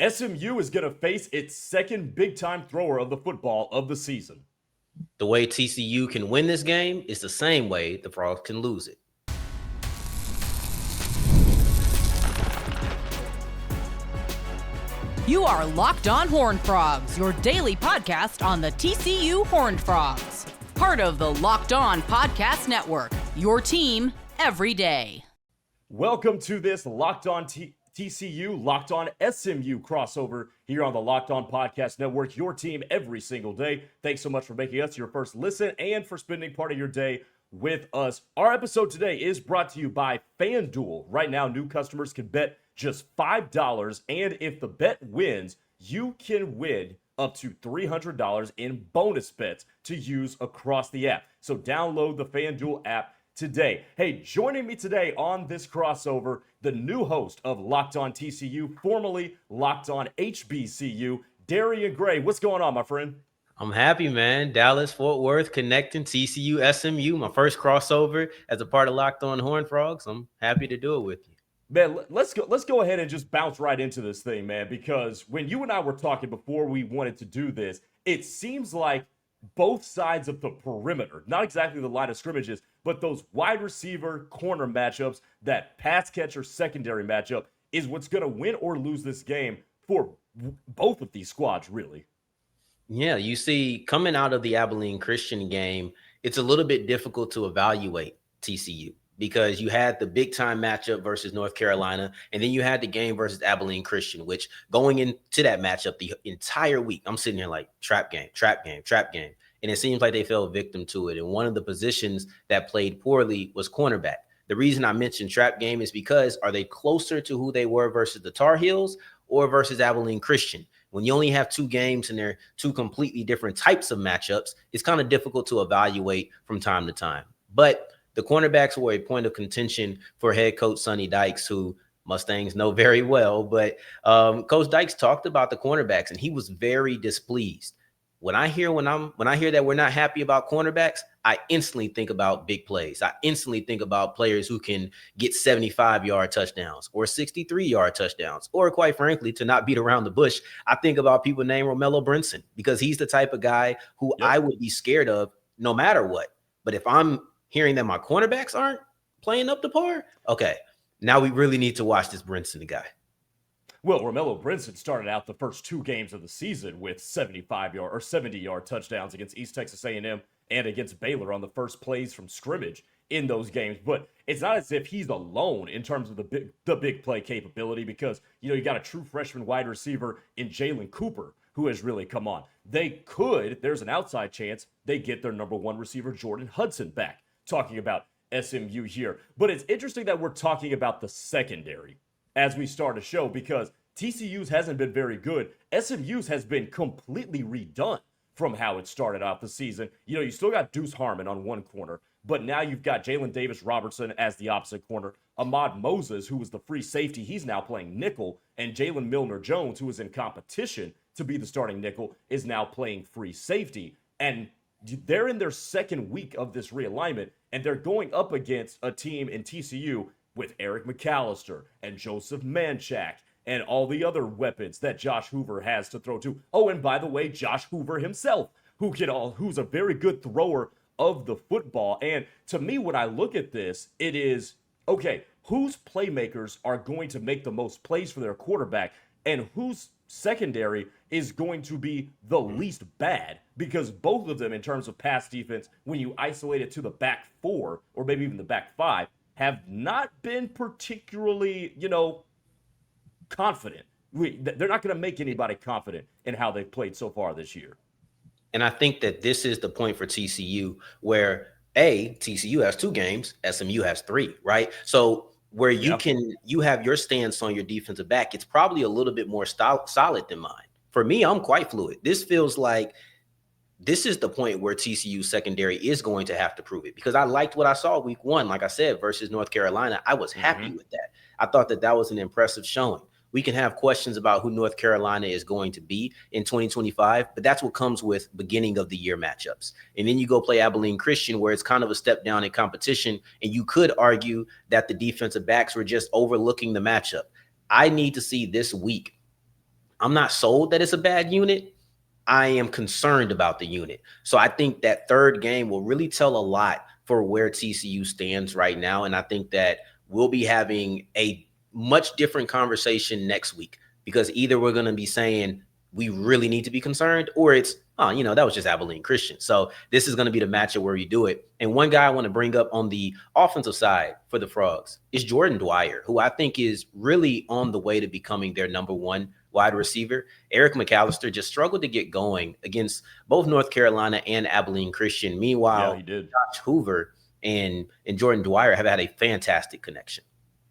SMU is going to face its second big-time thrower of the football of the season. The way TCU can win this game is the same way the Frogs can lose it. You are Locked On Horned Frogs, your daily podcast on the TCU Horned Frogs. Part of the Locked On Podcast Network, your team every day. Welcome to this Locked On TCU, Locked On SMU crossover here on the Locked On Podcast Network, your team every single day. Thanks so much for making us your first listen and for spending part of your day with us. Our episode today is brought to you by FanDuel. Right now, new customers can bet just $5, and if the bet wins, you can win up to $300 in bonus bets to use across the app. So download the FanDuel app today. Hey, joining me today on this crossover, the new host of Locked On TCU, formerly Locked On HBCU, Darrion Gray. What's going on, my friend? I'm happy, man. Dallas, Fort Worth, connecting TCU-SMU, my first crossover as a part of Locked On Horned Frogs. I'm happy to do it with you. Man, let's go ahead and just bounce right into this thing, man, because when you and I were talking before we wanted to do this, it seems like both sides of the perimeter, not exactly the line of scrimmages, but those wide receiver corner matchups, that pass catcher secondary matchup is what's going to win or lose this game for both of these squads, really. Yeah, you see, coming out of the Abilene Christian game, it's a little bit difficult to evaluate TCU because you had the big time matchup versus North Carolina, and then you had the game versus Abilene Christian, which going into that matchup the entire week, I'm sitting here like trap game. And it seems like they fell victim to it. And one of the positions that played poorly was cornerback. The reason I mentioned trap game is because are they closer to who they were versus the Tar Heels or versus Abilene Christian? When you only have two games and they're two completely different types of matchups, it's kind of difficult to evaluate from time to time. But the cornerbacks were a point of contention for head coach Sonny Dykes, who Mustangs know very well. But Coach Dykes talked about the cornerbacks, and he was very displeased. When I hear that we're not happy about cornerbacks, I instantly think about big plays. I instantly think about players who can get 75-yard touchdowns or 63-yard touchdowns, or quite frankly, to not beat around the bush, I think about people named Romello Brinson because he's the type of guy who I would be scared of no matter what. But if I'm hearing that my cornerbacks aren't playing up to par, okay, now we really need to watch this Brinson guy. Well, Romello Brinson started out the first two games of the season with 75-yard or 70-yard touchdowns against East Texas A&M and against Baylor on the first plays from scrimmage in those games. But it's not as if he's alone in terms of the big play capability because, you got a true freshman wide receiver in Jalen Cooper who has really come on. There's an outside chance they get their number one receiver, Jordan Hudson, back. Talking about SMU here. But it's interesting that we're talking about the secondary as we start a show because TCU's hasn't been very good. SMU's has been completely redone from how it started off the season. You still got Deuce Harmon on one corner, but now you've got Jalen Davis-Robertson as the opposite corner. Ahmad Moses, who was the free safety, he's now playing nickel, and Jalen Milner-Jones, who is in competition to be the starting nickel, is now playing free safety. And they're in their second week of this realignment, and they're going up against a team in TCU with Eric McAllister and Joseph Manchak and all the other weapons that Josh Hoover has to throw to. Oh, and by the way, Josh Hoover himself, who's a very good thrower of the football. And to me, when I look at this, it is, okay, whose playmakers are going to make the most plays for their quarterback and whose secondary is going to be the least bad? Because both of them, in terms of pass defense, when you isolate it to the back four or maybe even the back five, have not been particularly, confident. They're not going to make anybody confident in how they've played so far this year. And I think that this is the point for TCU where, TCU has two games, SMU has three, right? So where you have your stance on your defensive back, it's probably a little bit more solid than mine. For me, I'm quite fluid. This feels like this is the point where TCU secondary is going to have to prove it because I liked what I saw week one, like I said, versus North Carolina. I was happy with that. I thought that was an impressive showing. We can have questions about who North Carolina is going to be in 2025, but that's what comes with beginning of the year matchups. And then you go play Abilene Christian, where it's kind of a step down in competition. And you could argue that the defensive backs were just overlooking the matchup. I need to see this week I'm not sold that it's a bad unit. I am concerned about the unit. So I think that third game will really tell a lot for where TCU stands right now. And I think that we'll be having a much different conversation next week, because either we're going to be saying we really need to be concerned, or it's, oh, that was just Abilene Christian. So this is going to be the matchup where you do it. And one guy I want to bring up on the offensive side for the Frogs is Jordan Dwyer, who I think is really on the way to becoming their number one wide receiver. Eric McAllister just struggled to get going against both North Carolina and Abilene Christian. Meanwhile, he did. Josh Hoover and Jordan Dwyer have had a fantastic connection.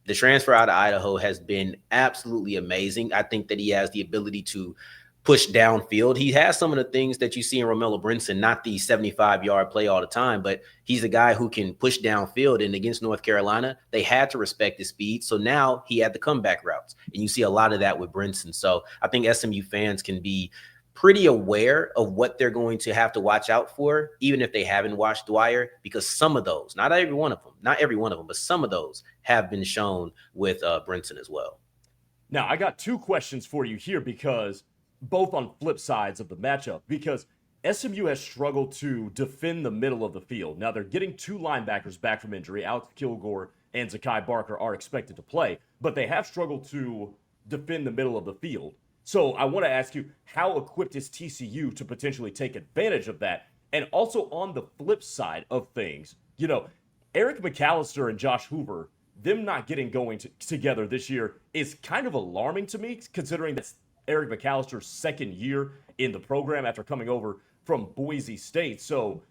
The transfer out of Idaho has been absolutely amazing. I think that he has the ability to push downfield. He has some of the things that you see in Romello Brinson, not the 75-yard play all the time, but he's a guy who can push downfield. And against North Carolina, they had to respect his speed. So now he had the comeback routes. And you see a lot of that with Brinson. So I think SMU fans can be pretty aware of what they're going to have to watch out for, even if they haven't watched Dwyer, because some of those, not every one of them, but some of those have been shown with Brinson as well. Now, I got two questions for you here, because both on flip sides of the matchup, because SMU has struggled to defend the middle of the field. Now, they're getting two linebackers back from injury. Alex Kilgore and Zakai Barker are expected to play, but they have struggled to defend the middle of the field. So I want to ask you, how equipped is TCU to potentially take advantage of that? And also on the flip side of things, Eric McAllister and Josh Hoover, them not getting going together this year is kind of alarming to me, considering that's Eric McAllister's second year in the program after coming over from Boise State. So,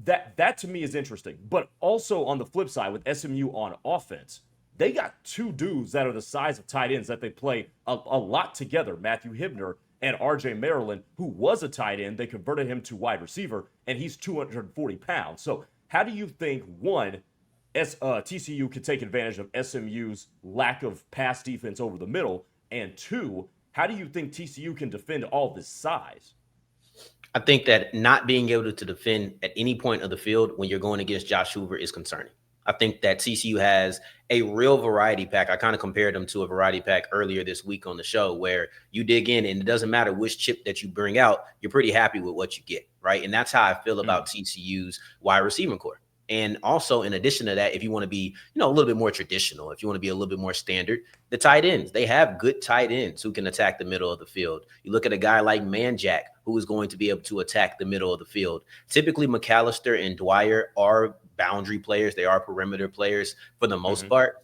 that to me is interesting. But also on the flip side, with SMU on offense, they got two dudes that are the size of tight ends that they play a lot together. Matthew Hibner and RJ Maryland, who was a tight end. They converted him to wide receiver, and he's 240 pounds. So how do you think, one, TCU could take advantage of SMU's lack of pass defense over the middle? And two, how do you think TCU can defend all this size? I think that not being able to defend at any point of the field when you're going against Josh Hoover is concerning. I think that TCU has a real variety pack. I kind of compared them to a variety pack earlier this week on the show, where you dig in and it doesn't matter which chip that you bring out, you're pretty happy with what you get, right? And that's how I feel about TCU's wide receiving core. And also, in addition to that, if you want to be, a little bit more traditional, if you want to be a little bit more standard, the tight ends, they have good tight ends who can attack the middle of the field. You look at a guy like Manjack, who is going to be able to attack the middle of the field. Typically, McAllister and Dwyer are boundary players. They are perimeter players for the most part.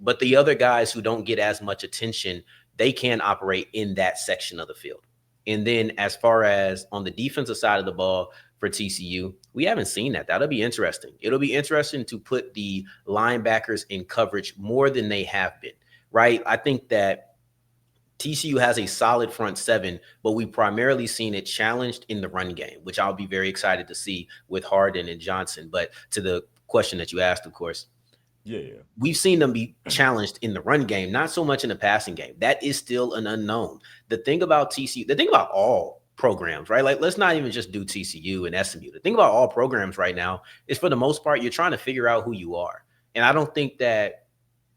But the other guys who don't get as much attention, they can operate in that section of the field. And then as far as on the defensive side of the ball, for TCU, we haven't seen that. That'll be interesting. It'll be interesting to put the linebackers in coverage more than they have been, right? I think that TCU has a solid front seven, but we've primarily seen it challenged in the run game, which I'll be very excited to see with Harden and Johnson. But to the question that you asked, of course, we've seen them be challenged in the run game, not so much in the passing game. That is still an unknown. The thing about TCU, the thing about all programs, right? Like, let's not even just do TCU and SMU. The thing about all programs right now is, for the most part, you're trying to figure out who you are. And I don't think that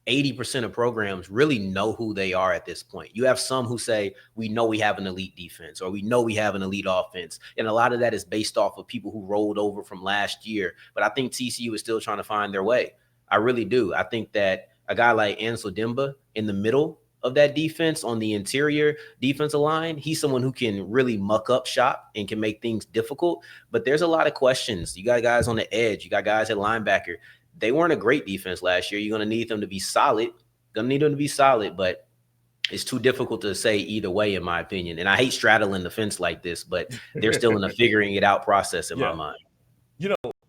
80% of programs really know who they are at this point. You have some who say, we know we have an elite defense, or we know we have an elite offense. And a lot of that is based off of people who rolled over from last year. But I think TCU is still trying to find their way. I really do. I think that a guy like Ansel Demba in the middle of that defense on the interior defensive line, he's someone who can really muck up shop and can make things difficult. But there's a lot of questions. You got guys on the edge. You got guys at linebacker. They weren't a great defense last year. You're going to need them to be solid. But it's too difficult to say either way, in my opinion. And I hate straddling the fence like this, but they're still in a figuring it out process in my mind.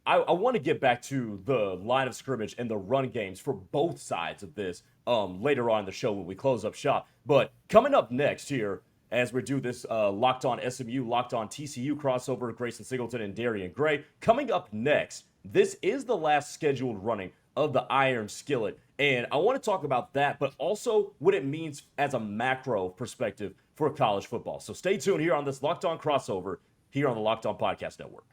I want to get back to the line of scrimmage and the run games for both sides of this later on in the show when we close up shop. But coming up next here, as we do this Locked On SMU, Locked On TCU crossover, Grayson, Singleton, and Darrion Gray. Coming up next, this is the last scheduled running of the Iron Skillet. And I want to talk about that, but also what it means as a macro perspective for college football. So stay tuned here on this Locked On crossover here on the Locked On Podcast Network.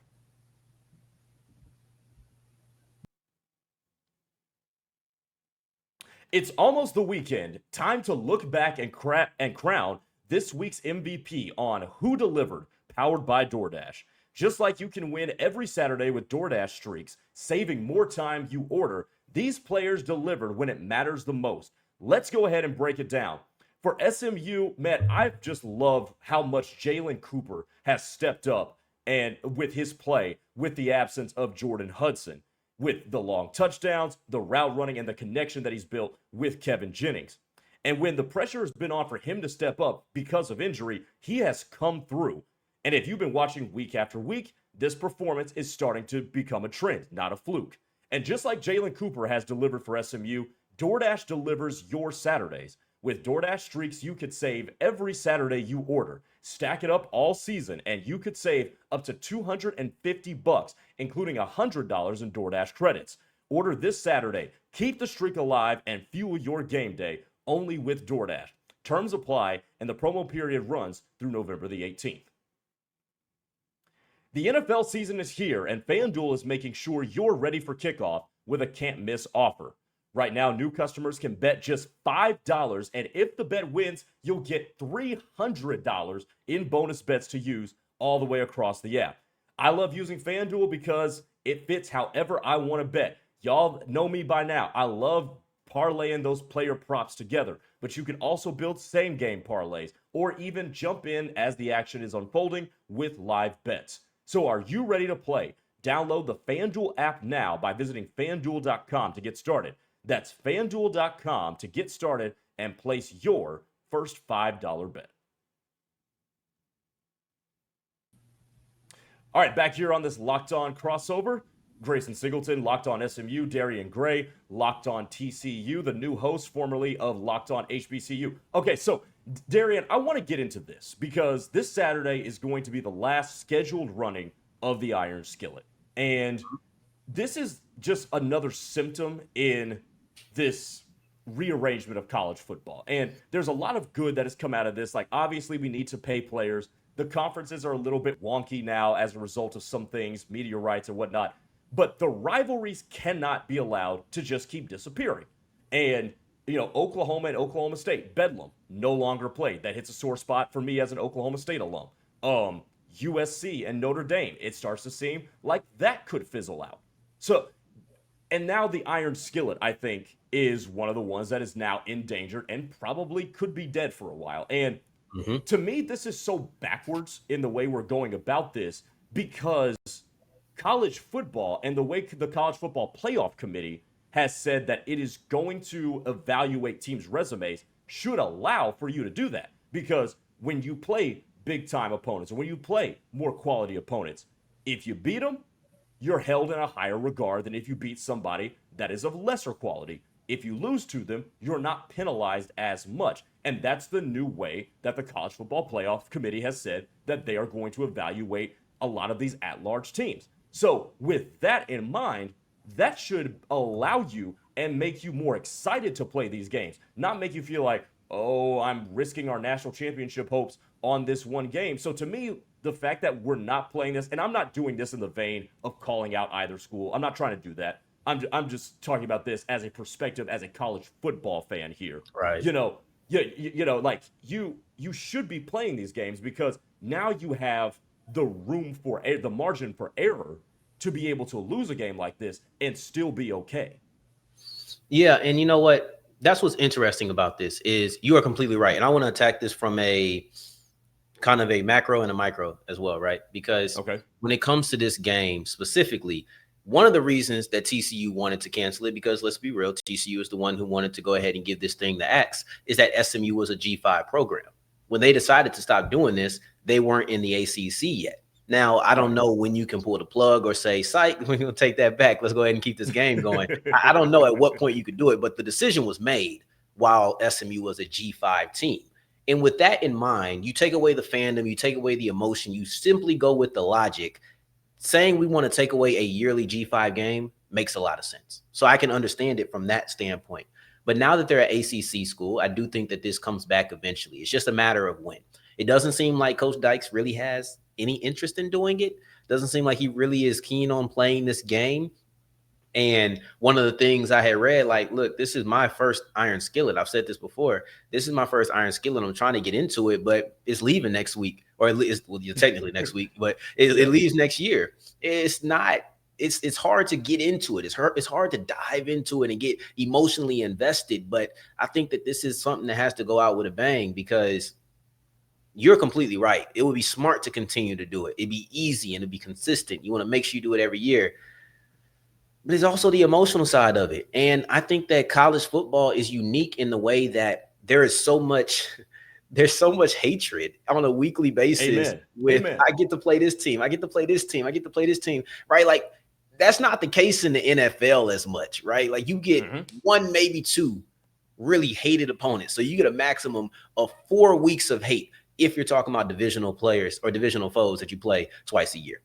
It's almost the weekend. Time to look back and crown this week's MVP on Who Delivered, powered by DoorDash. Just like you can win every Saturday with DoorDash streaks, saving more time you order, these players delivered when it matters the most. Let's go ahead and break it down. For SMU, man, I just love how much Jalen Cooper has stepped up and with his play with the absence of Jordan Hudson, with the long touchdowns, the route running, and the connection that he's built with Kevin Jennings. And when the pressure has been on for him to step up because of injury, he has come through. And if you've been watching week after week, this performance is starting to become a trend, not a fluke. And just like Jalen Cooper has delivered for SMU, DoorDash delivers your Saturdays. With DoorDash streaks, you could save every Saturday you order. Stack it up all season, and you could save up to $250, including $100 in DoorDash credits. Order this Saturday. Keep the streak alive and fuel your game day only with DoorDash. Terms apply, and the promo period runs through November the 18th. The NFL season is here, and FanDuel is making sure you're ready for kickoff with a can't-miss offer. Right now, new customers can bet just $5, and if the bet wins, you'll get $300 in bonus bets to use all the way across the app. I love using FanDuel because it fits however I want to bet. Y'all know me by now. I love parlaying those player props together, but you can also build same-game parlays or even jump in as the action is unfolding with live bets. So are you ready to play? Download the FanDuel app now by visiting FanDuel.com to get started. That's FanDuel.com to get started and place your first $5 bet. All right, back here on this Locked On crossover, Grayson Singleton, Locked On SMU, Darrion Gray, Locked On TCU, the new host formerly of Locked On HBCU. Okay, so Darrion, I want to get into this because this Saturday is going to be the last scheduled running of the Iron Skillet. And this is just another symptom in this rearrangement of college football. And there's a lot of good that has come out of this. Like, obviously, we need to pay players. The conferences are a little bit wonky now as a result of some things, media rights and whatnot. But the rivalries cannot be allowed to just keep disappearing. And, you know, Oklahoma and Oklahoma State, Bedlam, no longer played. That hits a sore spot for me as an Oklahoma State alum. USC and Notre Dame, it starts to seem like that could fizzle out. So, and now the Iron Skillet, I think, is one of the ones that is now endangered and probably could be dead for a while. And to me, this is so backwards in the way we're going about this because college football and the way the College Football Playoff Committee has said that it is going to evaluate teams' resumes should allow for you to do that. Because when you play big-time opponents or when you play more quality opponents, if you beat them, you're held in a higher regard than if you beat somebody that is of lesser quality. If you lose to them, you're not penalized as much. And that's the new way that the College Football Playoff Committee has said that they are going to evaluate a lot of these at-large teams. So with that in mind, that should allow you and make you more excited to play these games, not make you feel like, oh, I'm risking our national championship hopes on this one game. So to me, the fact that we're not playing this, and I'm not doing this in the vein of calling out either school. I'm not trying to do that. I'm just talking about this as a perspective as a college football fan here. Right. You know, like you should be playing these games because now you have the room for the margin for error to be able to lose a game like this and still be okay. Yeah, and you know what? That's what's interesting about this is you are completely right. And I want to attack this from a kind of a macro and a micro as well, right? Because when it comes to this game specifically, one of the reasons that TCU wanted to cancel it, because let's be real, TCU is the one who wanted to go ahead and give this thing the axe, is that SMU was a G5 program. When they decided to stop doing this, they weren't in the ACC yet. Now, I don't know when you can pull the plug or say, psych, we're going to take that back. Let's go ahead and keep this game going. I don't know at what point you could do it, but the decision was made while SMU was a G5 team. And with that in mind, you take away the fandom, you take away the emotion, you simply go with the logic. Saying we want to take away a yearly G5 game makes a lot of sense. So I can understand it from that standpoint. But now that they're at ACC school, I do think that this comes back eventually. It's just a matter of when. It doesn't seem like Coach Dykes really has any interest in doing it. Doesn't seem like he really is keen on playing this game. And one of the things I had read, like, look, this is my first Iron Skillet. I've said this before. This is my first Iron Skillet. I'm trying to get into it, but it's leaving next week, or at least, well, technically next week, but it leaves next year. It's not. It's hard to get into it. It's hard to dive into it and get emotionally invested. But I think that this is something that has to go out with a bang, because you're completely right. It would be smart to continue to do it. It'd be easy and it'd be consistent. You want to make sure you do it every year. But there's also the emotional side of it. And I think that college football is unique in the way that there's so much hatred on a weekly basis. Amen. I get to play this team. I get to play this team. I get to play this team, right? Like, that's not the case in the NFL as much, right? Like, you get one, maybe two really hated opponents. So you get a maximum of 4 weeks of hate if you're talking about divisional players or divisional foes that you play twice a year.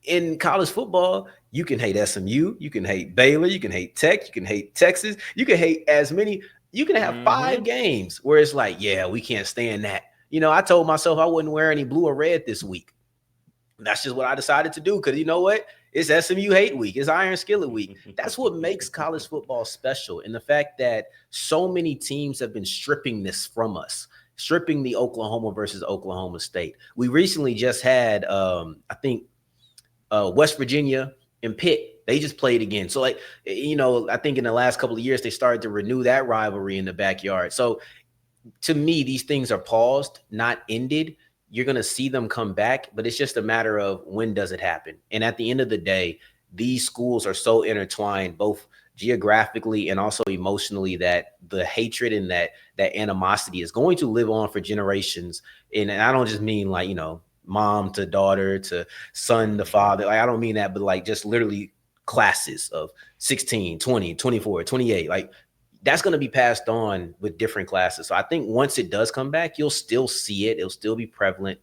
In college football, you can hate SMU, you can hate Baylor, you can hate Tech, you can hate Texas, you can hate as many. You can have 5 games where it's like, yeah, we can't stand that. You know, I told myself I wouldn't wear any blue or red this week. That's just what I decided to do, because you know what? It's SMU hate week. It's Iron Skillet week. That's what makes college football special. And the fact that so many teams have been stripping this from us, stripping the Oklahoma versus Oklahoma State. We recently just had, I think, West Virginia and Pitt. They just played again. So, like, you know, I think in the last couple of years, they started to renew that rivalry in the backyard. So to me, these things are paused, not ended. You're going to see them come back, but it's just a matter of when does it happen. And at the end of the day, these schools are so intertwined, both geographically and also emotionally, that the hatred and that animosity is going to live on for generations. And I don't just mean like, you know, mom to daughter to son to father. Like, I don't mean that, but like just literally classes of 16, 20, 24, 28. Like, that's going to be passed on with different classes. So I think once it does come back, you'll still see it. It'll still be prevalent,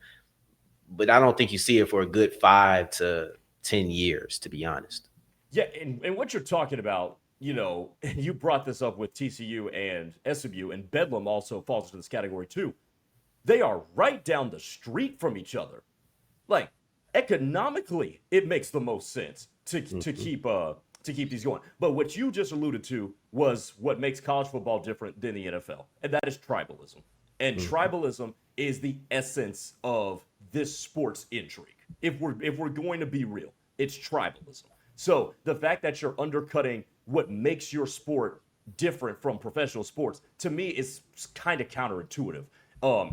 but I don't think you see it for a good 5 to 10 years, to be honest. Yeah. And what you're talking about, you know, you brought this up with TCU and SMU, and Bedlam also falls into this category too. They are right down the street from each other. Like, economically, it makes the most sense to keep these going. But what you just alluded to was what makes college football different than the NFL, and that is tribalism. And tribalism is the essence of this sport's intrigue. If we're going to be real, it's tribalism. So the fact that you're undercutting what makes your sport different from professional sports, to me, is kind of counterintuitive,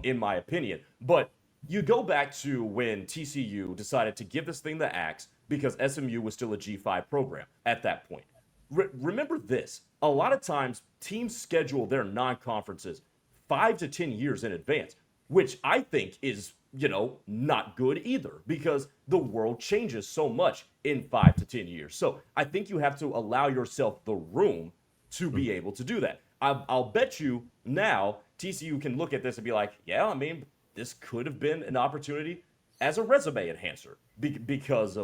in my opinion. But you go back to when TCU decided to give this thing the axe because SMU was still a G5 program at that point. Remember this, a lot of times teams schedule their non-conferences 5 to 10 years in advance, which I think is, you know, not good either, because the world changes so much in 5 to 10 years. So I think you have to allow yourself the room to be able to do that. I'll bet you now TCU can look at this and be like, yeah, I mean, this could have been an opportunity as a resume enhancer because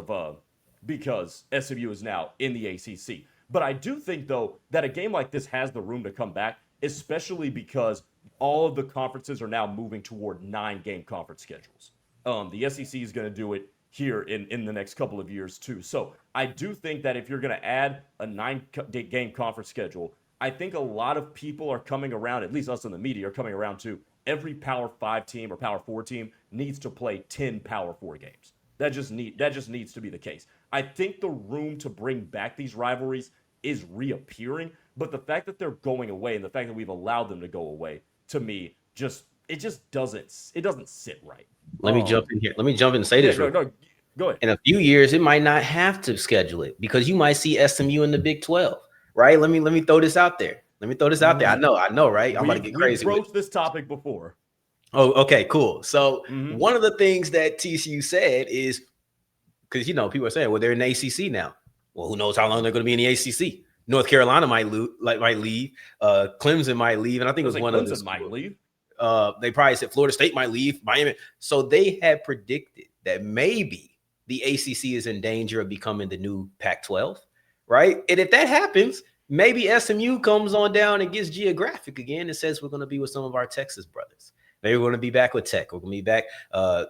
SMU is now in the ACC. But I do think, though, that a game like this has the room to come back, especially because all of the conferences are now moving toward 9-game conference schedules. The SEC is going to do it here in the next couple of years, too. So I do think that if you're going to add a 9-game conference schedule, I think a lot of people are coming around, at least us in the media, are coming around to every Power 5 team or Power 4 team needs to play 10 Power 4 games. That just needs to be the case. I think the room to bring back these rivalries is reappearing, but the fact that they're going away and the fact that we've allowed them to go away, to me, doesn't sit right. Let me jump in here. Let me jump in and say this. No, go ahead. In a few years, it might not have to schedule it, because you might see SMU in the Big 12, right? Let me throw this out there. I know, right? I'm about to get crazy. We've broached this topic before. Oh, okay, cool. So one of the things that TCU said is, because, you know, people are saying, well, they're in the ACC now. Well, who knows how long they're going to be in the ACC? North Carolina might leave. Clemson might leave. And I think it was one of them might leave. They probably said Florida State might leave. Miami. So they had predicted that maybe the ACC is in danger of becoming the new Pac-12, right? And if that happens, maybe SMU comes on down and gets geographic again and says we're going to be with some of our Texas brothers. Maybe we're going to be back with Tech. We're going to be back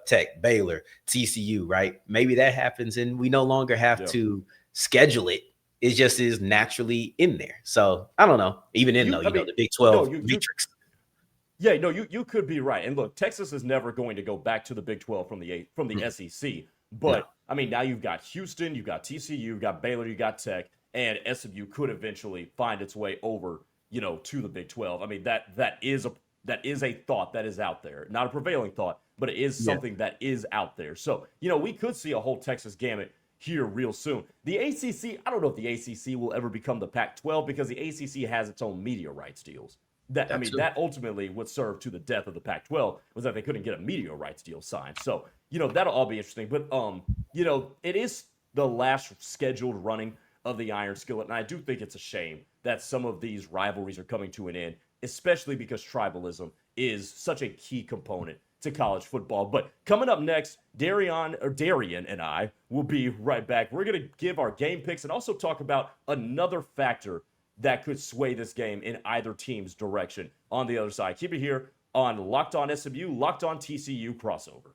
Tech, Baylor, TCU, right? Maybe that happens and we no longer have to schedule it It just is naturally in there. So I don't know. Even in the Big 12 matrix. Yeah, no, you could be right. And look, Texas is never going to go back to the Big 12 from the SEC. But I mean, now you've got Houston, you've got TCU, you've got Baylor, you got Tech, and SMU could eventually find its way over, to the Big 12. I mean, that is a thought that is out there. Not a prevailing thought, but it is something that is out there. So, we could see a whole Texas gamut here real soon. The ACC, I don't know if the ACC will ever become the Pac-12 because the ACC has its own media rights deals. That ultimately would serve to the death of the Pac-12 was that they couldn't get a media rights deal signed. So, that'll all be interesting. But, it is the last scheduled running of the Iron Skillet, and I do think it's a shame that some of these rivalries are coming to an end, especially because tribalism is such a key component to college football. But coming up next, Darrion and I will be right back. We're going to give our game picks and also talk about another factor that could sway this game in either team's direction on the other side. Keep it here on Locked On SMU, Locked On TCU crossover.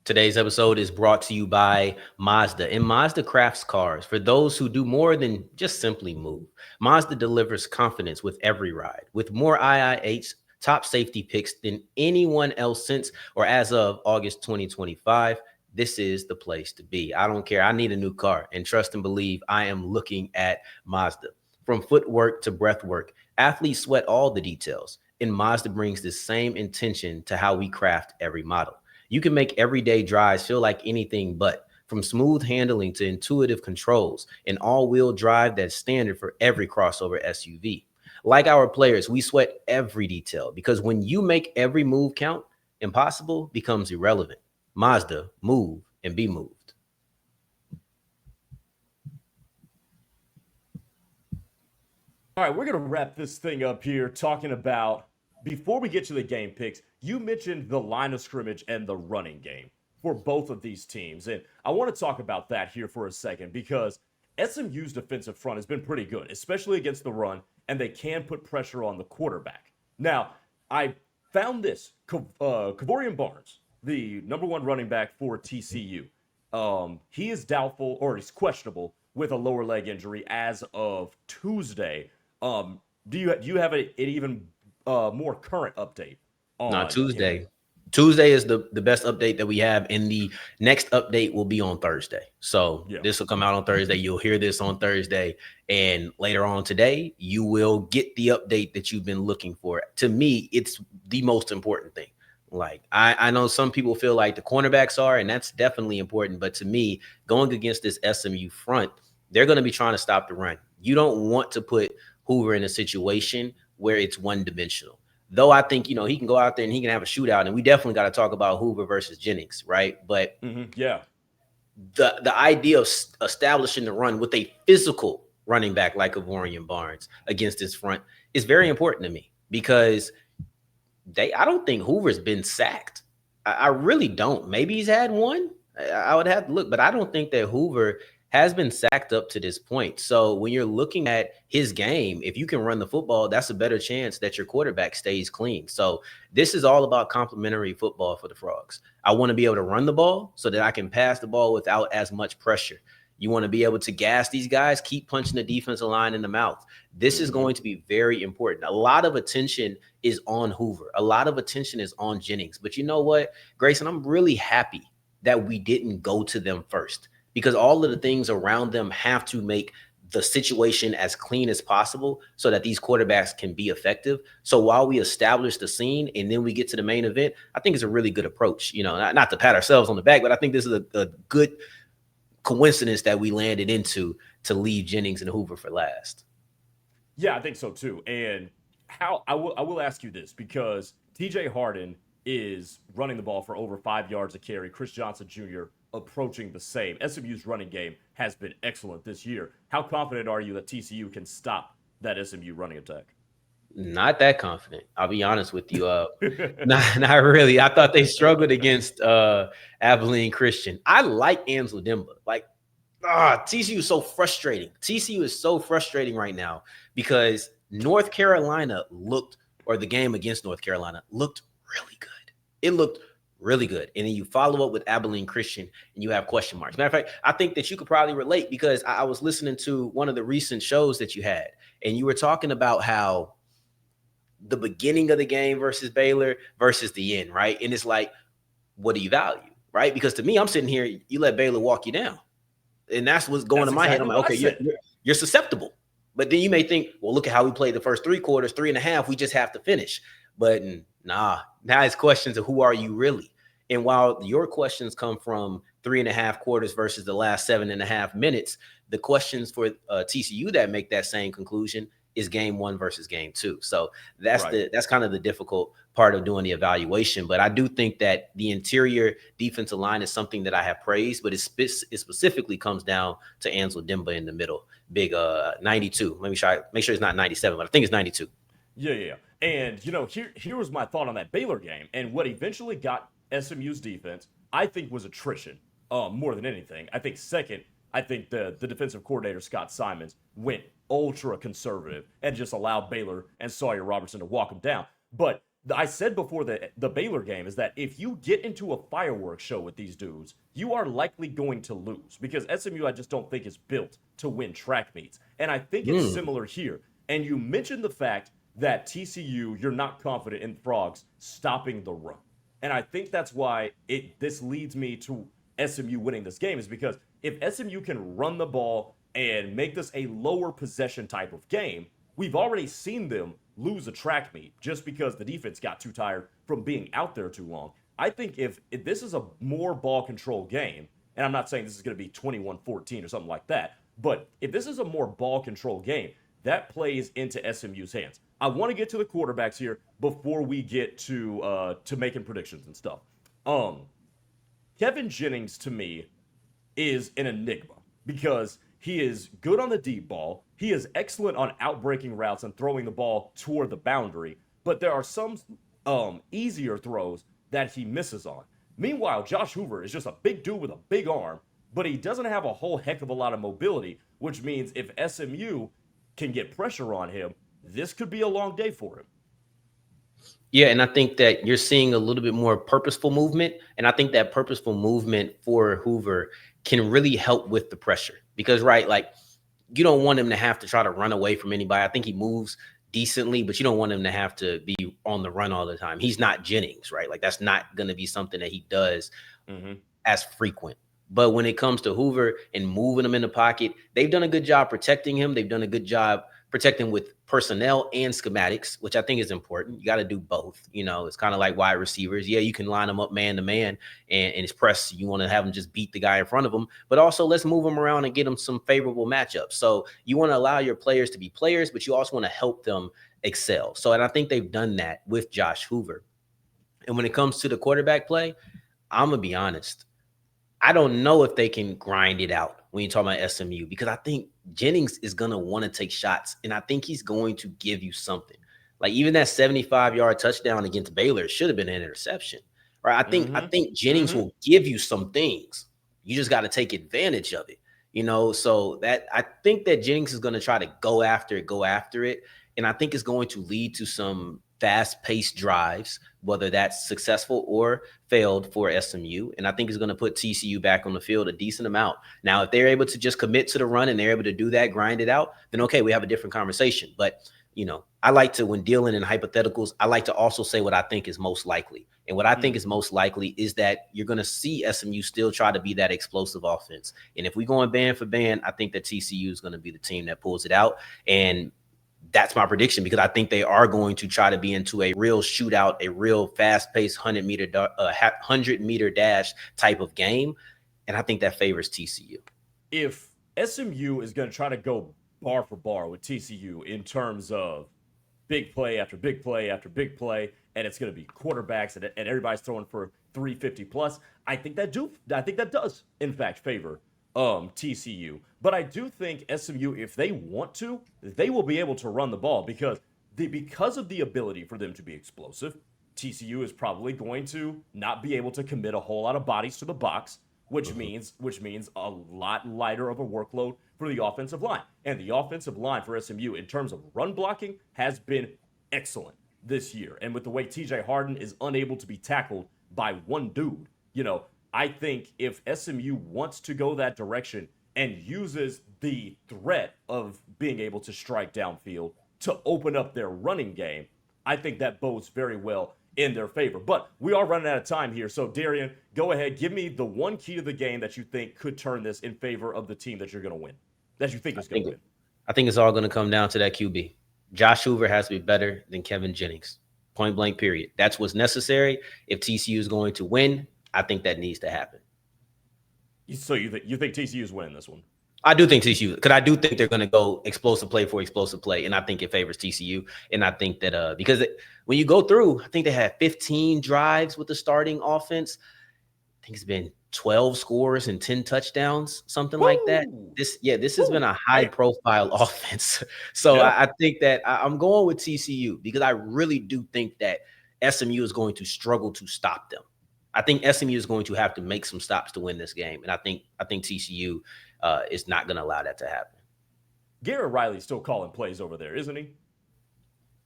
Today's episode is brought to you by Mazda, and Mazda crafts cars for those who do more than just simply move. Mazda delivers confidence with every ride, with more IIH top safety picks than anyone else since or as of August 2025. This is the place to be. I don't care. I need a new car, and trust and believe I am looking at Mazda. From footwork to breath work, athletes sweat all the details, and Mazda brings the same intention to how we craft every model. You can make everyday drives feel like anything but, from smooth handling to intuitive controls, and all-wheel drive that's standard for every crossover SUV. Like our players, we sweat every detail because when you make every move count, impossible becomes irrelevant. Mazda, move and be moved. All right, we're going to wrap this thing up here talking about, before we get to the game picks, you mentioned the line of scrimmage and the running game for both of these teams. And I want to talk about that here for a second because SMU's defensive front has been pretty good, especially against the run, and they can put pressure on the quarterback. Now, I found this. Kevorian Barnes, the number one running back for TCU, he is doubtful, or he's questionable, with a lower leg injury as of Tuesday. Do you have an even more current update on Not Tuesday. Him? Tuesday is the best update that we have, and the next update will be on Thursday. So This will come out on Thursday. You'll hear this on Thursday, and later on today, you will get the update that you've been looking for. To me, it's the most important thing. Like, I know some people feel like the cornerbacks are, and that's definitely important. But to me, going against this SMU front, they're going to be trying to stop the run. You don't want to put Hoover in a situation where it's one-dimensional. Though I think, he can go out there and he can have a shootout, and we definitely got to talk about Hoover versus Jennings, right? But the idea of establishing the run with a physical running back like Kevorian Barnes against this front is very important to me because I don't think Hoover's been sacked. I really don't. Maybe he's had one. I would have to look, but I don't think that Hoover has been sacked up to this point. So when you're looking at his game, if you can run the football, that's a better chance that your quarterback stays clean. So this is all about complementary football for the Frogs. I want to be able to run the ball so that I can pass the ball without as much pressure. You want to be able to gas these guys, keep punching the defensive line in the mouth. This is going to be very important. A lot of attention is on Hoover. A lot of attention is on Jennings. But you know what, Grayson, I'm really happy that we didn't go to them first, because all of the things around them have to make the situation as clean as possible so that these quarterbacks can be effective. So while we establish the scene and then we get to the main event, I think it's a really good approach. Not to pat ourselves on the back, but I think this is a good coincidence that we landed into to leave Jennings and Hoover for last. Yeah, I think so too. And I will ask you this, because TJ Harden is running the ball for over 5 yards a carry. Chris Johnson Jr. approaching the same. SMU's running game has been excellent this year. How confident are you that TCU can stop that SMU running attack? Not that confident. I'll be honest with you. Not really. I thought they struggled against Abilene Christian. I like Ansel Demba. TCU is so frustrating. TCU is so frustrating right now because North Carolina the game against North Carolina looked really good. It looked really good. And then you follow up with Abilene Christian and you have question marks. Matter of fact, I think that you could probably relate because I was listening to one of the recent shows that you had, and you were talking about how the beginning of the game versus Baylor versus the end, right? And it's like, what do you value, right? Because to me, I'm sitting here, you let Baylor walk you down. And that's what's going in my head. I'm like, okay, you're susceptible. But then you may think, well, look at how we played the first 3 quarters, 3.5. We just have to finish. But nah, now it's questions of who are you really? And while your questions come from 3.5 quarters versus the last 7.5 minutes, the questions for TCU that make that same conclusion is game 1 versus game 2. So that's that's kind of the difficult part of doing the evaluation. But I do think that the interior defensive line is something that I have praised, but it specifically comes down to Ansel Demba in the middle. Big 92. Let me make sure it's not 97, but I think it's 92. Yeah. And, you know, here was my thought on that Baylor game. And what eventually got SMU's defense, I think, was attrition more than anything. I think second, I think the defensive coordinator, Scott Simons, went ultra conservative and just allowed Baylor and Sawyer Robertson to walk them down. But I said before the Baylor game is that if you get into a fireworks show with these dudes, you are likely going to lose because SMU, I just don't think, is built to win track meets. And I think it's similar here. And you mentioned the fact that TCU, you're not confident in Frogs stopping the run. And I think that's why this leads me to SMU winning this game, is because if SMU can run the ball and make this a lower possession type of game, we've already seen them lose a track meet just because the defense got too tired from being out there too long. I think if this is a more ball control game, and I'm not saying this is going to be 21-14 or something like that, but if this is a more ball control game, that plays into SMU's hands. I want to get to the quarterbacks here before we get to making predictions and stuff. Kevin Jennings, to me, is an enigma because he is good on the deep ball. He is excellent on outbreaking routes and throwing the ball toward the boundary, but there are some easier throws that he misses on. Meanwhile, Josh Hoover is just a big dude with a big arm, but he doesn't have a whole heck of a lot of mobility, which means if SMU can get pressure on him, this could be a long day for him. Yeah, and I think that you're seeing a little bit more purposeful movement, and I think that purposeful movement for Hoover can really help with the pressure because, right, like you don't want him to have to try to run away from anybody. I think he moves decently, but you don't want him to have to be on the run all the time. He's not Jennings, right? Like that's not going to be something that he does as frequent. But when it comes to Hoover and moving him in the pocket, they've done a good job protecting him. They've done a good job protecting with personnel and schematics, which I think is important. You got to do both. You know, it's kind of like wide receivers. Yeah, you can line them up man to man and it's press. You want to have them just beat the guy in front of them, but also let's move them around and get them some favorable matchups. So you want to allow your players to be players, but you also want to help them excel. So, and I think they've done that with Josh Hoover. And when it comes to the quarterback play, I'm going to be honest. I don't know if they can grind it out when you talk about SMU because I think Jennings is going to want to take shots, and I think he's going to give you something. Like even that 75-yard touchdown against Baylor should have been an interception, right? I think Jennings will give you some things. You just got to take advantage of it, you know? So that I think that Jennings is going to try to go after it, and I think it's going to lead to some fast-paced drives, whether that's successful or failed for SMU. And I think it's going to put TCU back on the field a decent amount. Now, if they're able to just commit to the run and they're able to do that, grind it out, then okay, we have a different conversation. But, you know, I like to, when dealing in hypotheticals, I like to also say what I think is most likely. And what I think is most likely is that you're going to see SMU still try to be that explosive offense. And if we go in band for band, I think that TCU is going to be the team that pulls it out. And that's my prediction because I think they are going to try to be into a real shootout, a real fast-paced 100-meter dash type of game, and I think that favors TCU. If SMU is going to try to go bar for bar with TCU in terms of big play after big play after big play, and it's going to be quarterbacks and everybody's throwing for 350 plus, I think that does in fact favor TCU. But I do think SMU, if they want to, they will be able to run the ball because of the ability for them to be explosive. TCU is probably going to not be able to commit a whole lot of bodies to the box, which means a lot lighter of a workload for the offensive line. And the offensive line for SMU in terms of run blocking has been excellent this year. And with the way TJ Harden is unable to be tackled by one dude. I think if SMU wants to go that direction and uses the threat of being able to strike downfield to open up their running game, I think that bodes very well in their favor. But we are running out of time here. So, Darrion, go ahead. Give me the one key to the game that you think could turn this in favor of the team that you're going to win, that you think is going to win. I think it's all going to come down to that QB. Josh Hoover has to be better than Kevin Jennings. Point blank, period. That's what's necessary. If TCU is going to win, I think that needs to happen. So you think TCU is winning this one? I do think TCU, because I do think they're going to go explosive play for explosive play, and I think it favors TCU. And I think that because when you go through, I think they had 15 drives with the starting offense. I think it's been 12 scores and 10 touchdowns, something like that. This has been a high-profile offense. So I think that I'm going with TCU because I really do think that SMU is going to struggle to stop them. I think SMU is going to have to make some stops to win this game, and I think TCU is not going to allow that to happen. Garrett Riley's still calling plays over there, isn't he?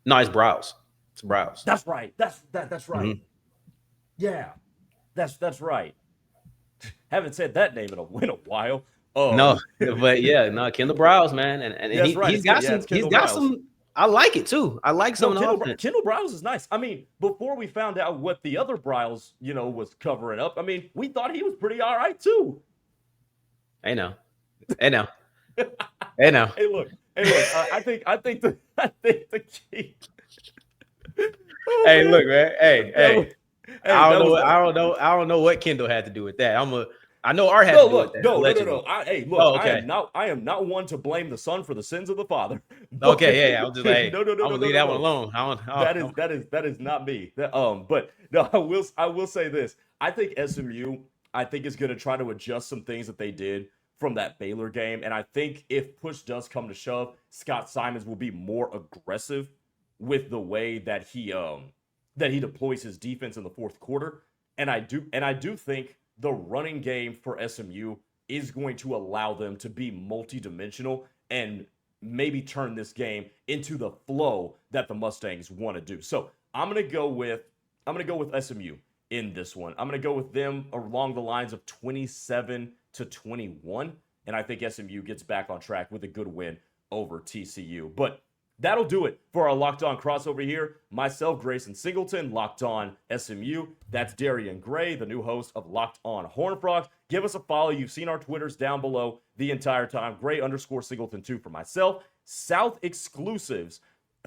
No, it's Browse. It's Browse. That's right. That's right. Mm-hmm. Yeah, that's right. Haven't said that name in a while. No, but Kendall Browse, man, and he's got some. I like it too. I like some of the Kendall Browse is nice. I mean, before we found out what the other Browse, was covering up, I mean, we thought he was pretty all right too. Hey, now. Hey, look. I think the key. Hey, look, man. Hey. I don't know what Kendall had to do with that. I know Art had to do with that. No. I am not one to blame the son for the sins of the father. Okay, yeah. I'm just like, no. I'm gonna leave that one alone. That is not me. But no, I will say this. I think SMU, is going to try to adjust some things that they did from that Baylor game, and I think if push does come to shove, Scott Simons will be more aggressive with the way that he deploys his defense in the fourth quarter, and I do think the running game for SMU is going to allow them to be multidimensional and maybe turn this game into the flow that the Mustangs want to do. So I'm gonna go with SMU in this one. I'm gonna go with them along the lines of 27-21, and I think SMU gets back on track with a good win over TCU. But that'll do it for our Locked On crossover here. Myself, Grayson Singleton, Locked On SMU. That's Darrion Gray, the new host of Locked On Horned Frogs. Give us a follow. You've seen our Twitters down below the entire time. Gray_Singleton2 for myself. South exclusives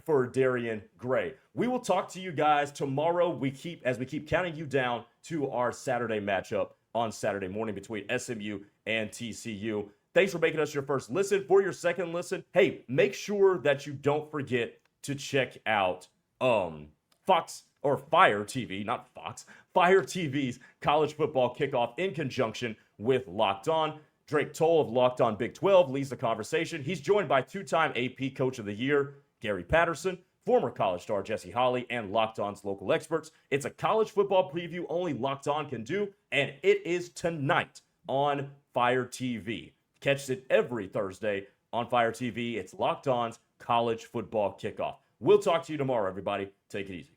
for Darrion Gray. We will talk to you guys tomorrow. As we keep counting you down to our Saturday matchup on Saturday morning between SMU and TCU. Thanks for making us your first listen. For your second listen, hey, make sure that you don't forget to check out Fox or Fire TV, not Fox, Fire TV's college football kickoff in conjunction with Locked On. Drake Toll of Locked On Big 12 leads the conversation. He's joined by two-time AP Coach of the Year, Gary Patterson, former college star Jesse Holley, and Locked On's local experts. It's a college football preview only Locked On can do, and it is tonight on Fire TV. Catch it every Thursday on Fire TV. It's Locked On's college football kickoff. We'll talk to you tomorrow, everybody. Take it easy.